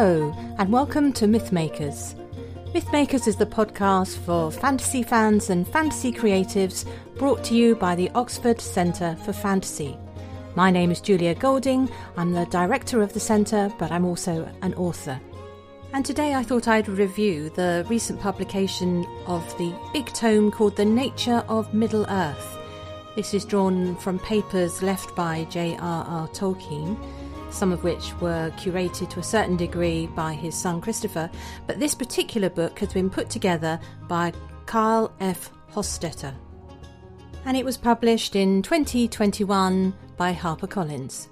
Hello, and welcome to Mythmakers. Mythmakers is the podcast for fantasy fans and fantasy creatives, brought to you by the Oxford Centre for Fantasy. My name is Julia Golding. I'm the director of the centre, but I'm also an author. And today I thought I'd review the recent publication of the big tome called The Nature of Middle-earth. This is drawn from papers left by JRR Tolkien, some of which were curated to a certain degree by his son Christopher, but this particular book has been put together by Carl F Hostetter. And it was published in 2021 by Harper Collins.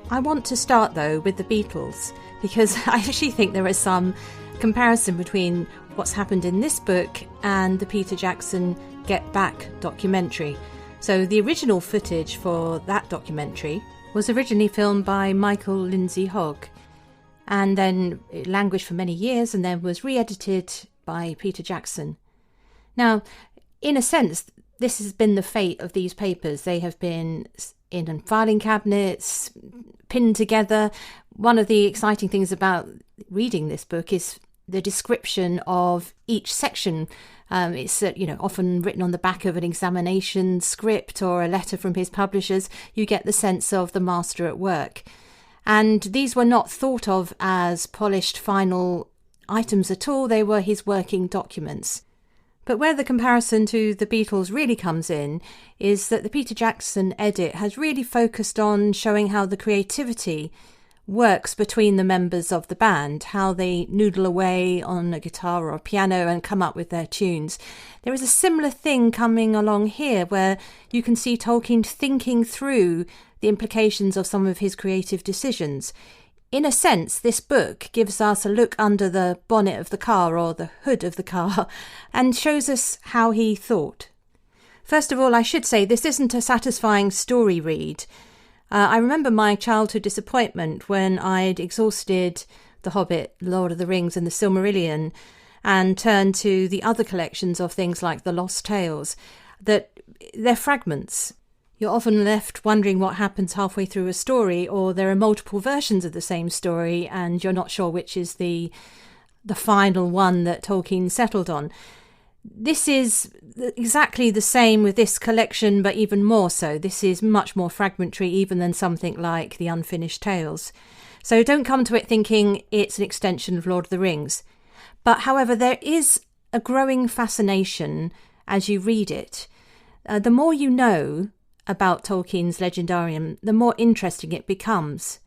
I want to start though with the Beatles, because I actually think there is some comparison between what's happened in this book and the Peter Jackson Get Back documentary. So the original footage for that documentary was originally filmed by Michael Lindsay Hogg, and then it languished for many years and then was re-edited by Peter Jackson. Now, in a sense, this has been the fate of these papers. They have been in filing cabinets, pinned together. One of the exciting things about reading this book is the description of each section. It's often written on the back of an examination script or a letter from his publishers. You get the sense of the master at work. And these were not thought of as polished final items at all. They were his working documents. But where the comparison to the Beatles really comes in is that the Peter Jackson edit has really focused on showing how the creativity works between the members of the band, how they noodle away on a guitar or a piano and come up with their tunes. There is a similar thing coming along here where you can see Tolkien thinking through the implications of some of his creative decisions. In a sense, this book gives us a look under the bonnet of the car or the hood of the car and shows us how he thought. First of all, I should say this isn't a satisfying story read. I remember my childhood disappointment when I'd exhausted The Hobbit, Lord of the Rings and the Silmarillion and turned to the other collections of things like The Lost Tales, that they're fragments. You're often left wondering what happens halfway through a story, or there are multiple versions of the same story and you're not sure which is the final one that Tolkien settled on. This is exactly the same with this collection, but even more so. This is much more fragmentary even than something like The Unfinished Tales. So don't come to it thinking it's an extension of Lord of the Rings. But however, there is a growing fascination as you read it. The more you know about Tolkien's legendarium, the more interesting it becomes.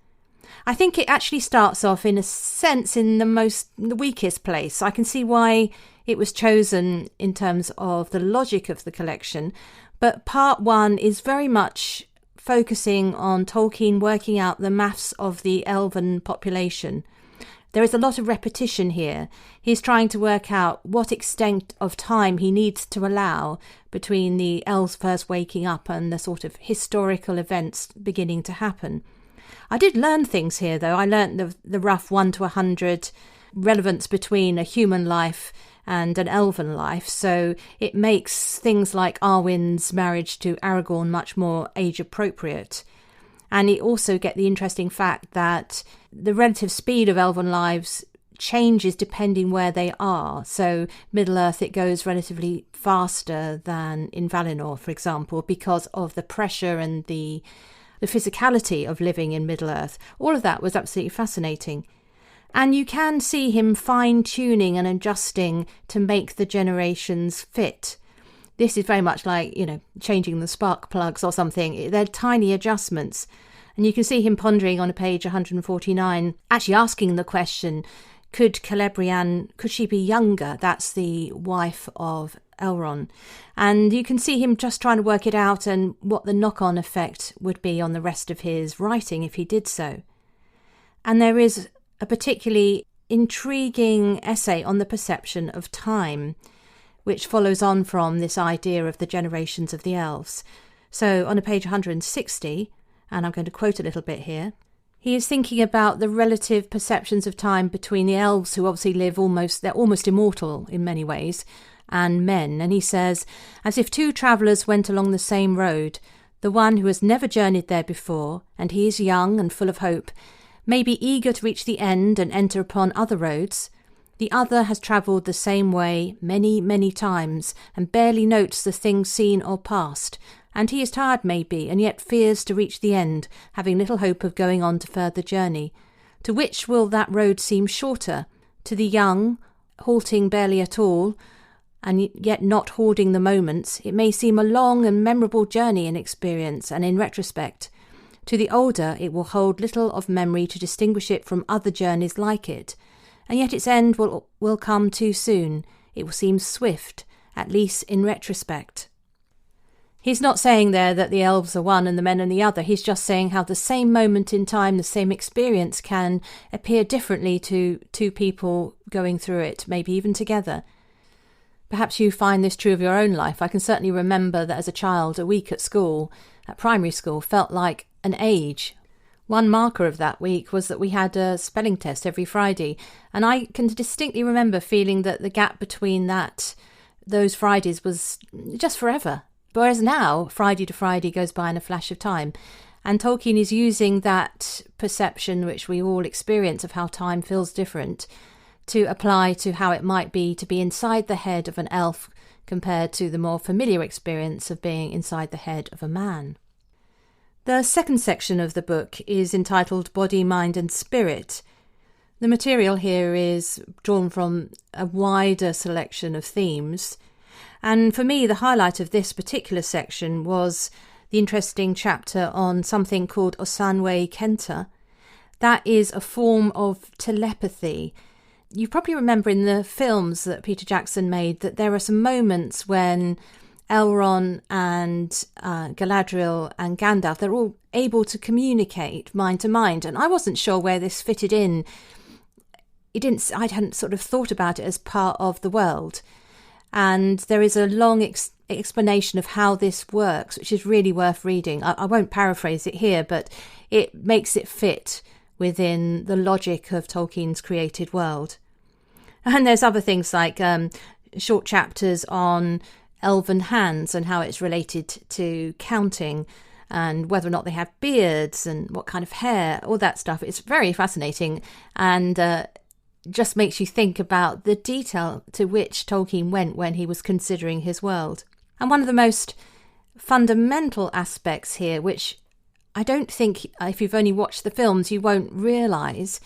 I think it actually starts off in a sense in the weakest place. I can see why it was chosen in terms of the logic of the collection, but part one is very much focusing on Tolkien working out the maths of the elven population. There is a lot of repetition here. He's trying to work out what extent of time he needs to allow between the elves first waking up and the sort of historical events beginning to happen. I did learn things here, though. I learned the rough 1 to 100 relevance between a human life and an elven life, so it makes things like Arwen's marriage to Aragorn much more age-appropriate. And you also get the interesting fact that the relative speed of elven lives changes depending where they are. So Middle-earth, it goes relatively faster than in Valinor, for example, because of the pressure and the physicality of living in Middle-earth. All of that was absolutely fascinating. And you can see him fine-tuning and adjusting to make the generations fit. This is very much like, changing the spark plugs or something. They're tiny adjustments. And you can see him pondering on page 149, actually asking the question, could Celebrian, could she be younger? That's the wife of Elrond. And you can see him just trying to work it out and what the knock-on effect would be on the rest of his writing if he did so. And there is a particularly intriguing essay on the perception of time, which follows on from this idea of the generations of the elves. So on page 160, and I'm going to quote a little bit here, he is thinking about the relative perceptions of time between the elves, who obviously live they're almost immortal in many ways, and men. And he says, as if two travellers went along the same road, the one who has never journeyed there before, and he is young and full of hope, may be eager to reach the end and enter upon other roads, the other has travelled the same way many, many times and barely notes the things seen or passed, and he is tired maybe, and yet fears to reach the end, having little hope of going on to further journey. To which will that road seem shorter? To the young, halting barely at all, and yet not hoarding the moments, it may seem a long and memorable journey in experience and in retrospect. To the older, it will hold little of memory to distinguish it from other journeys like it, and yet its end will come too soon. It will seem swift, at least in retrospect. He's not saying there that the elves are one and the men are the other. He's just saying how the same moment in time, the same experience can appear differently to two people going through it, maybe even together. Perhaps you find this true of your own life. I can certainly remember that as a child, a week at school, at primary school, felt like an age. One marker of that week was that we had a spelling test every Friday, and I can distinctly remember feeling that the gap between those Fridays was just forever. Whereas now, Friday to Friday goes by in a flash of time. And Tolkien is using that perception, which we all experience, of how time feels different, to apply to how it might be to be inside the head of an elf compared to the more familiar experience of being inside the head of a man. The second section of the book is entitled Body, Mind and Spirit. The material here is drawn from a wider selection of themes. And for me, the highlight of this particular section was the interesting chapter on something called Osanwe Kenta. That is a form of telepathy. You probably remember in the films that Peter Jackson made that there are some moments when Elrond and Galadriel and Gandalf, they're all able to communicate mind to mind. And I wasn't sure where this fitted in. I hadn't sort of thought about it as part of the world. And there is a long explanation of how this works, which is really worth reading. I won't paraphrase it here, but it makes it fit within the logic of Tolkien's created world. And there's other things like short chapters on elven hands and how it's related to counting and whether or not they have beards and what kind of hair, all that stuff. It's very fascinating and just makes you think about the detail to which Tolkien went when he was considering his world. And one of the most fundamental aspects here, which I don't think if you've only watched the films you won't realise,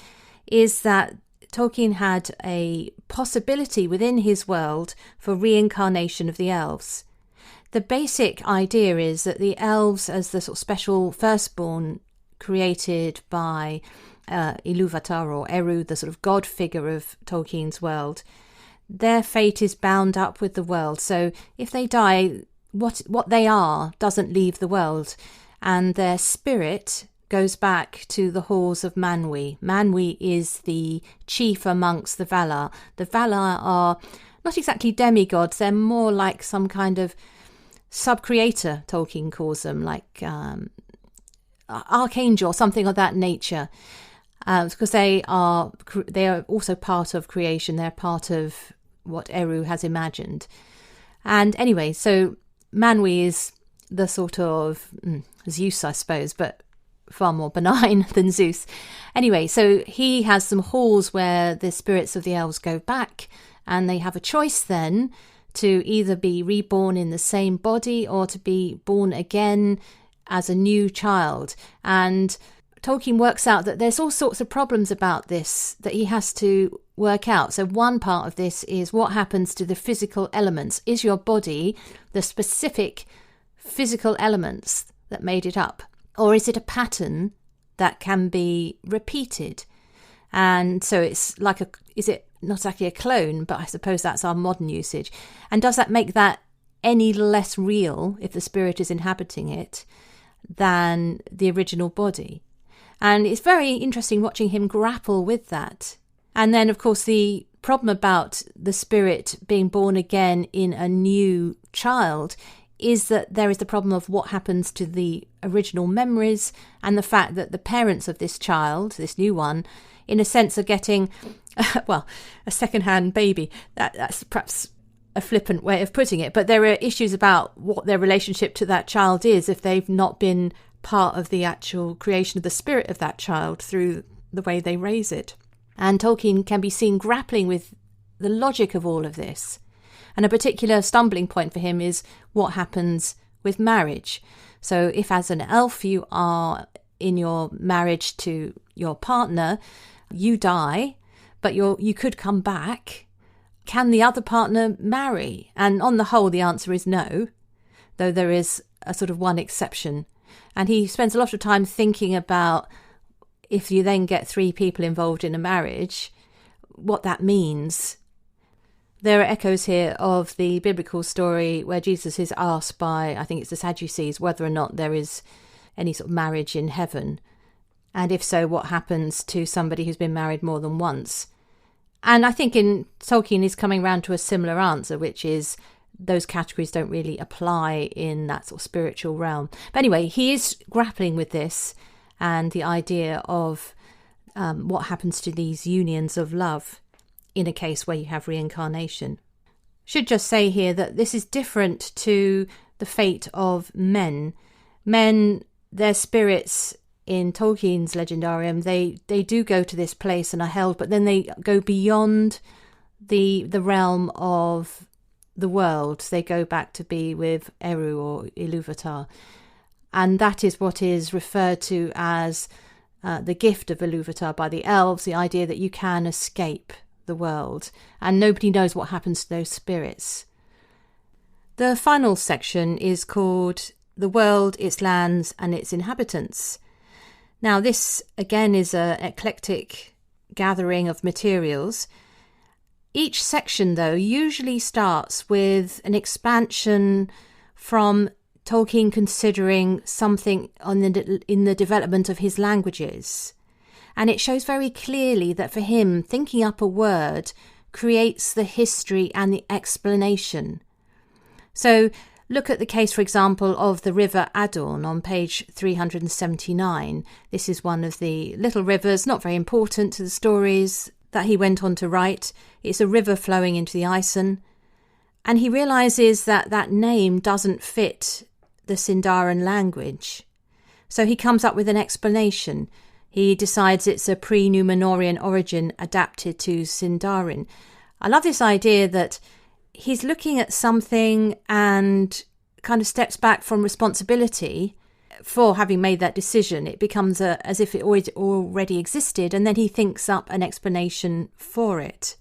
is that Tolkien had a possibility within his world for reincarnation of the elves. The basic idea is that the elves, as the sort of special firstborn created by Ilúvatar or Eru, the sort of god figure of Tolkien's world, their fate is bound up with the world. So if they die, what they are doesn't leave the world, and their spirit goes back to the halls of Manwë. Manwë is the chief amongst the Valar. The Valar are not exactly demigods, they're more like some kind of sub-creator, Tolkien calls them, like archangel, something of that nature. Because they are also part of creation. They're part of what Eru has imagined. And anyway, so Manwë is the sort of Zeus, I suppose, but far more benign than Zeus. Anyway, so he has some halls where the spirits of the elves go back, and they have a choice then to either be reborn in the same body or to be born again as a new child. And Tolkien works out that there's all sorts of problems about this that he has to work out. So one part of this is what happens to the physical elements. Is your body the specific physical elements that made it up? Or is it a pattern that can be repeated? And so it's like is it not exactly a clone, but I suppose that's our modern usage. And does that make that any less real if the spirit is inhabiting it than the original body? And it's very interesting watching him grapple with that. And then, of course, the problem about the spirit being born again in a new child is that there is the problem of what happens to the original memories, and the fact that the parents of this child, this new one, in a sense are getting, a second-hand baby. That's perhaps a flippant way of putting it, but there are issues about what their relationship to that child is if they've not been part of the actual creation of the spirit of that child through the way they raise it. And Tolkien can be seen grappling with the logic of all of this. And a particular stumbling point for him is what happens with marriage. So if as an elf you are in your marriage to your partner, you die, but you could come back. Can the other partner marry? And on the whole, the answer is no, though there is a sort of one exception. And he spends a lot of time thinking about, if you then get 3 people involved in a marriage, what that means. There are echoes here of the biblical story where Jesus is asked by, I think it's the Sadducees, whether or not there is any sort of marriage in heaven. And if so, what happens to somebody who's been married more than once? And I think Tolkien is coming round to a similar answer, which is those categories don't really apply in that sort of spiritual realm. But anyway, he is grappling with this and the idea of what happens to these unions of love in a case where you have reincarnation. Should just say here that this is different to the fate of men. Men, their spirits in Tolkien's legendarium, they do go to this place and are held, but then they go beyond the realm of the world. They go back to be with Eru or Ilúvatar. And that is what is referred to as the gift of Ilúvatar by the elves, the idea that you can escape the world, and nobody knows what happens to those spirits. The final section is called The World, Its Lands and Its Inhabitants. Now this again is an eclectic gathering of materials. Each section though usually starts with an expansion from Tolkien considering something in the development of his languages. And it shows very clearly that for him, thinking up a word creates the history and the explanation. So look at the case, for example, of the River Adorn on page 379. This is one of the little rivers, not very important to the stories that he went on to write. It's a river flowing into the Icen. And he realises that that name doesn't fit the Sindarin language. So he comes up with an explanation. He decides it's a pre-Númenórean origin adapted to Sindarin. I love this idea that he's looking at something and kind of steps back from responsibility for having made that decision. It becomes as if it already existed, and then he thinks up an explanation for it.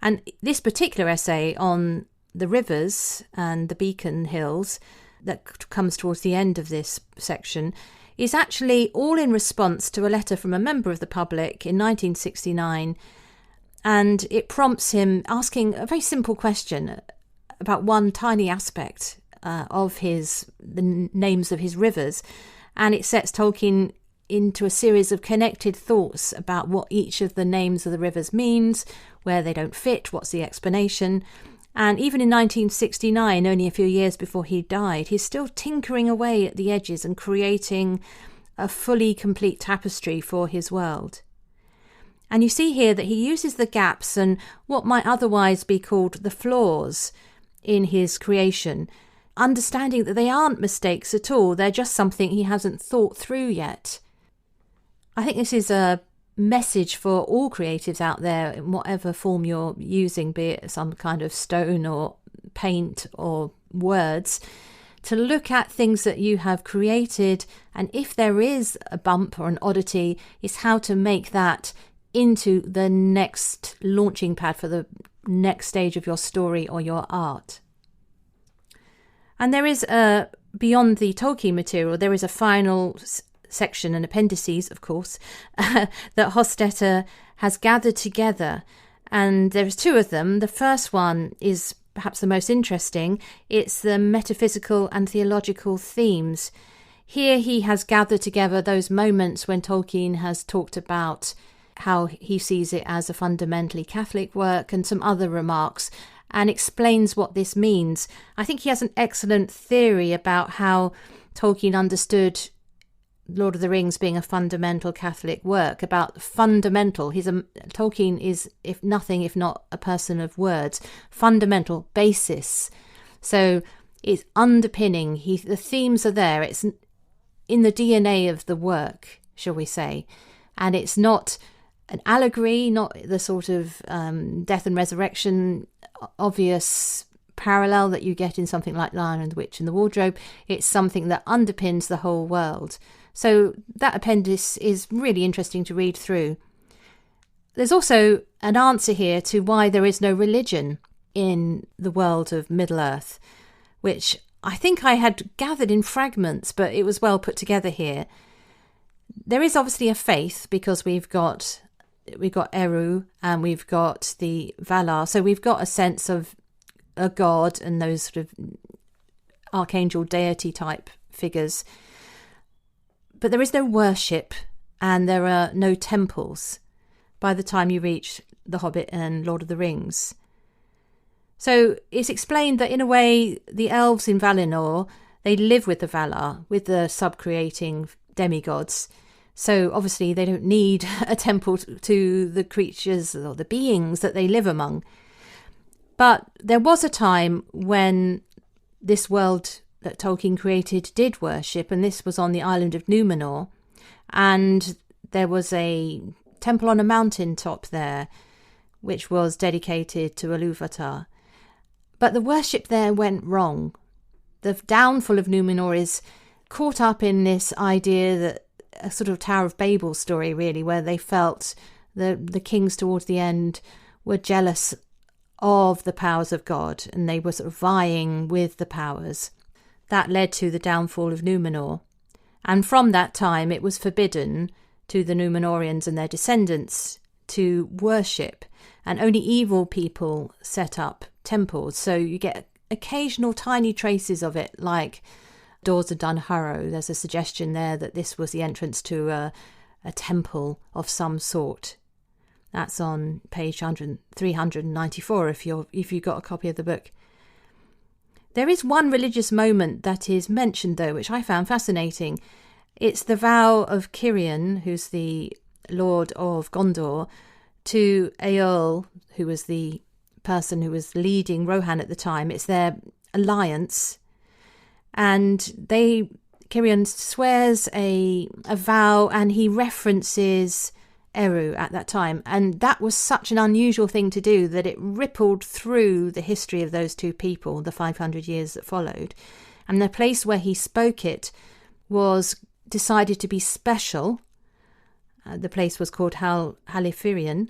And this particular essay on the rivers and the Beacon Hills that comes towards the end of this section is actually all in response to a letter from a member of the public in 1969, and it prompts him asking a very simple question about one tiny aspect of the names of his rivers, and it sets Tolkien into a series of connected thoughts about what each of the names of the rivers means, where they don't fit, what's the explanation. And even in 1969, only a few years before he died, he's still tinkering away at the edges and creating a fully complete tapestry for his world. And you see here that he uses the gaps and what might otherwise be called the flaws in his creation, understanding that they aren't mistakes at all, they're just something he hasn't thought through yet. I think this is a message for all creatives out there in whatever form you're using, be it some kind of stone or paint or words, to look at things that you have created, and if there is a bump or an oddity, is how to make that into the next launching pad for the next stage of your story or your art. And there is beyond the Tolkien material, there is a final section and appendices, of course, that Hostetter has gathered together. And there's 2 of them. The first one is perhaps the most interesting. It's the metaphysical and theological themes. Here he has gathered together those moments when Tolkien has talked about how he sees it as a fundamentally Catholic work and some other remarks, and explains what this means. I think he has an excellent theory about how Tolkien understood Lord of the Rings being a fundamental Catholic work, about fundamental. Tolkien is, if nothing, if not a person of words, fundamental, basis. So it's underpinning. The themes are there. It's in the DNA of the work, shall we say. And it's not an allegory, not the sort of death and resurrection obvious parallel that you get in something like Lion and the Witch and the Wardrobe. It's something that underpins the whole world. So that appendix is really interesting to read through. There's also an answer here to why there is no religion in the world of Middle-earth, which I think I had gathered in fragments, but it was well put together here. There is obviously a faith because we've got Eru and we've got the Valar, so we've got a sense of a god and those sort of archangel deity type figures. But there is no worship and there are no temples by the time you reach The Hobbit and Lord of the Rings. So it's explained that in a way the elves in Valinor, they live with the Valar, with the sub-creating demigods. So obviously they don't need a temple to the creatures or the beings that they live among. But there was a time when this world that Tolkien created did worship, and this was on the island of Númenor. And there was a temple on a mountain top there, which was dedicated to Ilúvatar. But the worship there went wrong. The downfall of Númenor is caught up in this idea that a sort of Tower of Babel story, really, where they felt the kings towards the end were jealous of the powers of God, and they were sort of vying with the powers. That led to the downfall of Númenor. And from that time, it was forbidden to the Númenorians and their descendants to worship, and only evil people set up temples. So you get occasional tiny traces of it, like Doors of Dunharrow. There's a suggestion there that this was the entrance to a temple of some sort. That's on page 394 if you've got a copy of the book. There is one religious moment that is mentioned, though, which I found fascinating. It's the vow of Cirion, who's the Lord of Gondor, to Eorl, who was the person who was leading Rohan at the time. It's their alliance. And Cirion swears a vow, and he references Eru at that time. And that was such an unusual thing to do that it rippled through the history of those two people, the 500 years that followed. And the place where he spoke it was decided to be special. The place was called Halifirion,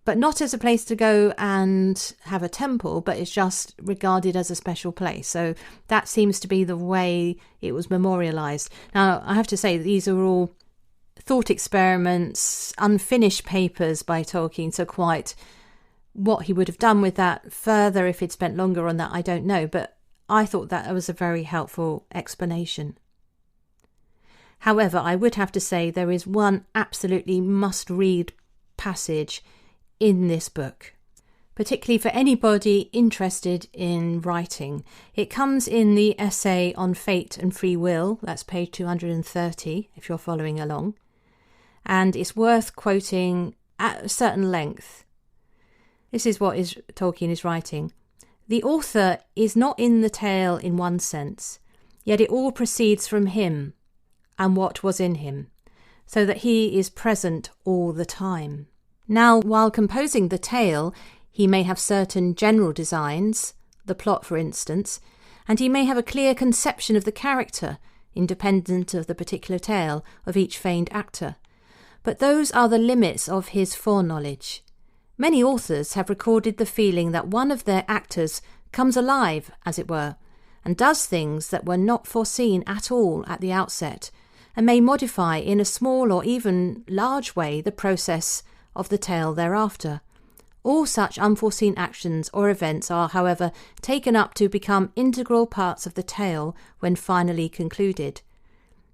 but not as a place to go and have a temple, but it's just regarded as a special place. So that seems to be the way it was memorialised. Now, I have to say, these are all thought experiments, unfinished papers by Tolkien, so quite what he would have done with that further if he'd spent longer on that, I don't know, but I thought that was a very helpful explanation. However, I would have to say there is one absolutely must-read passage in this book, particularly for anybody interested in writing. It comes in the essay on fate and free will. That's page 230, if you're following along. And it's worth quoting at a certain length. This is what Tolkien is writing. The author is not in the tale in one sense, yet it all proceeds from him and what was in him, so that he is present all the time. Now, while composing the tale, he may have certain general designs, the plot for instance, and he may have a clear conception of the character, independent of the particular tale, of each feigned actor. But those are the limits of his foreknowledge. Many authors have recorded the feeling that one of their actors comes alive, as it were, and does things that were not foreseen at all at the outset, and may modify in a small or even large way the process of the tale thereafter. All such unforeseen actions or events are, however, taken up to become integral parts of the tale when finally concluded.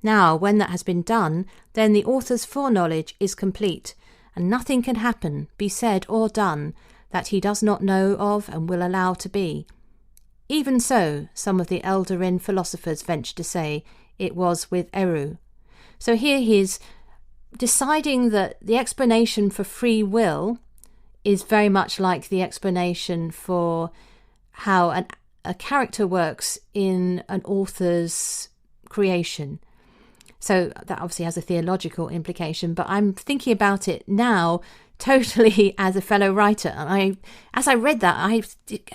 Now, when that has been done, then the author's foreknowledge is complete, and nothing can happen, be said or done, that he does not know of and will allow to be. Even so, some of the Eldarin philosophers venture to say, it was with Eru. So here he's deciding that the explanation for free will is very much like the explanation for how a character works in an author's creation. So that obviously has a theological implication, but I'm thinking about it now totally as a fellow writer. And as I read that, I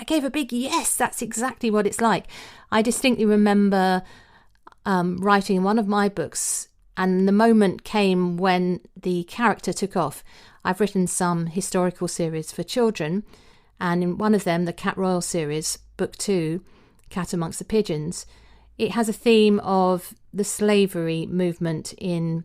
gave a big yes, that's exactly what it's like. I distinctly remember writing one of my books, and the moment came when the character took off. I've written some historical series for children, and in one of them, the Cat Royal series, book 2, Cat Amongst the Pigeons, it has a theme of the slavery movement in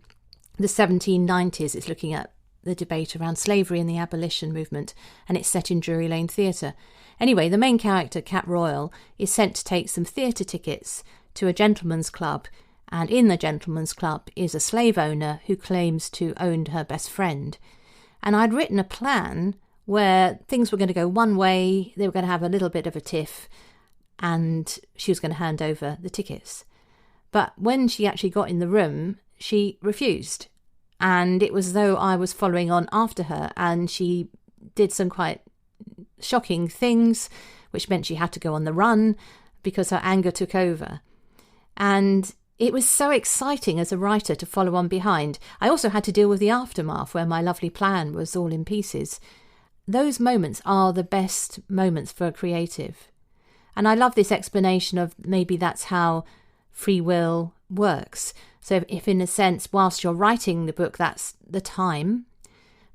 the 1790s. It's looking at the debate around slavery and the abolition movement, and it's set in Drury Lane Theatre. Anyway, the main character, Cat Royal, is sent to take some theatre tickets to a gentleman's club, and in the gentleman's club is a slave owner who claims to own her best friend. And I'd written a plan where things were going to go one way, they were going to have a little bit of a tiff, and she was going to hand over the tickets. But when she actually got in the room, she refused. And it was as though I was following on after her, and she did some quite shocking things, which meant she had to go on the run because her anger took over. And it was so exciting as a writer to follow on behind. I also had to deal with the aftermath where my lovely plan was all in pieces. Those moments are the best moments for a creative. And I love this explanation of maybe that's how free will works. So if in a sense, whilst you're writing the book, that's the time,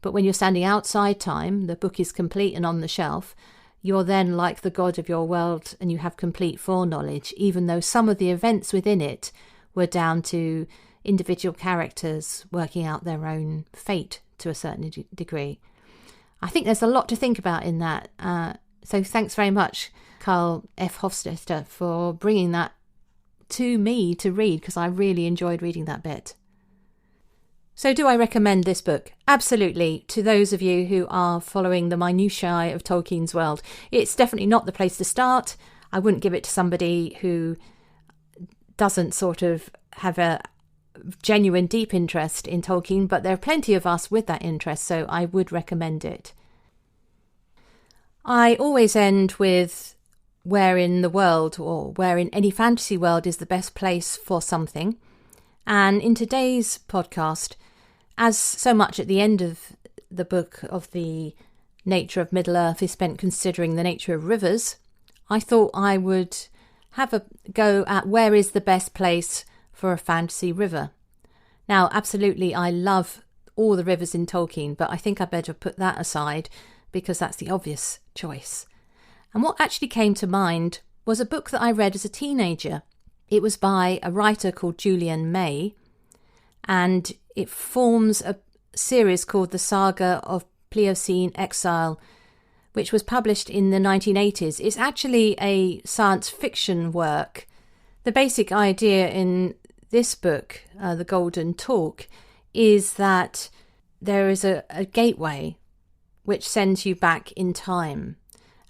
but when you're standing outside time, the book is complete and on the shelf, you're then like the god of your world and you have complete foreknowledge, even though some of the events within it were down to individual characters working out their own fate to a certain degree. I think there's a lot to think about in that. So thanks very much, Carl F Hostetter, for bringing that to me to read, because I really enjoyed reading that bit. So do I recommend this book? Absolutely, to those of you who are following the minutiae of Tolkien's world. It's definitely not the place to start. I wouldn't give it to somebody who doesn't sort of have a genuine deep interest in Tolkien, but there are plenty of us with that interest, so I would recommend it. I always end with where in the world, or where in any fantasy world, is the best place for something. And in today's podcast, as so much at the end of the book of the nature of Middle-earth is spent considering the nature of rivers, I thought I would have a go at where is the best place for a fantasy river. Now, absolutely, I love all the rivers in Tolkien, but I think I better put that aside because that's the obvious choice. And what actually came to mind was a book that I read as a teenager. It was by a writer called Julian May, and it forms a series called The Saga of Pliocene Exile, which was published in the 1980s. It's actually a science fiction work. The basic idea in this book, The Golden Talk, is that there is a gateway which sends you back in time.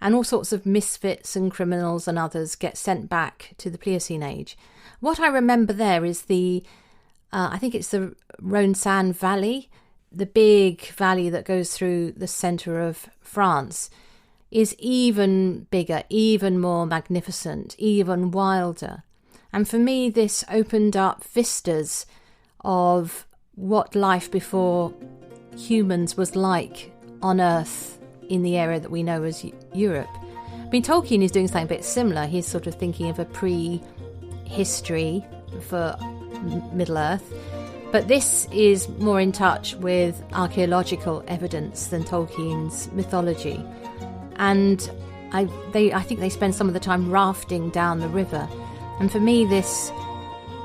And all sorts of misfits and criminals and others get sent back to the Pliocene age. What I remember there is I think it's the Rhone-Seine Valley, the big valley that goes through the centre of France, is even bigger, even more magnificent, even wilder. And for me, this opened up vistas of what life before humans was like on Earth in the area that we know as Europe. I mean, Tolkien is doing something a bit similar. He's sort of thinking of a pre-history for Middle-earth, but this is more in touch with archaeological evidence than Tolkien's mythology. And I think they spend some of the time rafting down the river. And for me, this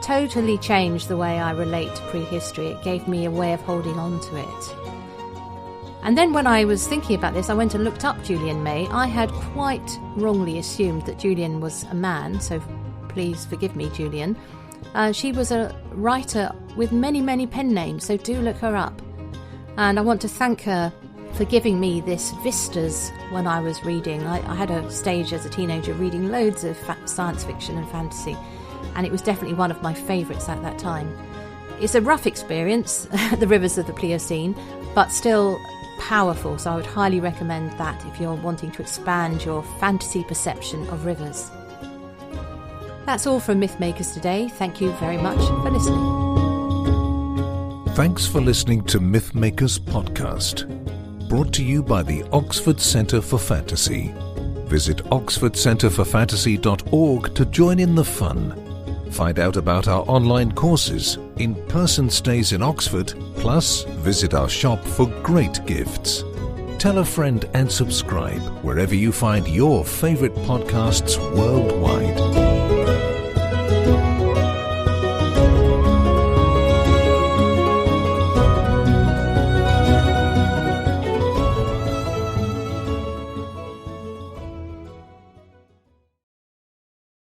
totally changed the way I relate to prehistory. It gave me a way of holding on to it. And then when I was thinking about this, I went and looked up Julian May. I had quite wrongly assumed that Julian was a man, so please forgive me, Julian. She was a writer with many, many pen names, so do look her up. And I want to thank her for giving me this vistas when I was reading. I had a stage as a teenager reading loads of science fiction and fantasy, and it was definitely one of my favourites at that time. It's a rough experience, the rivers of the Pliocene, but still powerful, so I would highly recommend that if you're wanting to expand your fantasy perception of rivers. That's all from Mythmakers today. Thank you very much for listening. Thanks for listening to Mythmakers Podcast, brought to you by the Oxford Centre for Fantasy. Visit oxfordcenterforfantasy.org to join in the fun. Find out about our online courses, in-person stays in Oxford, plus visit our shop for great gifts. Tell a friend and subscribe wherever you find your favourite podcasts worldwide.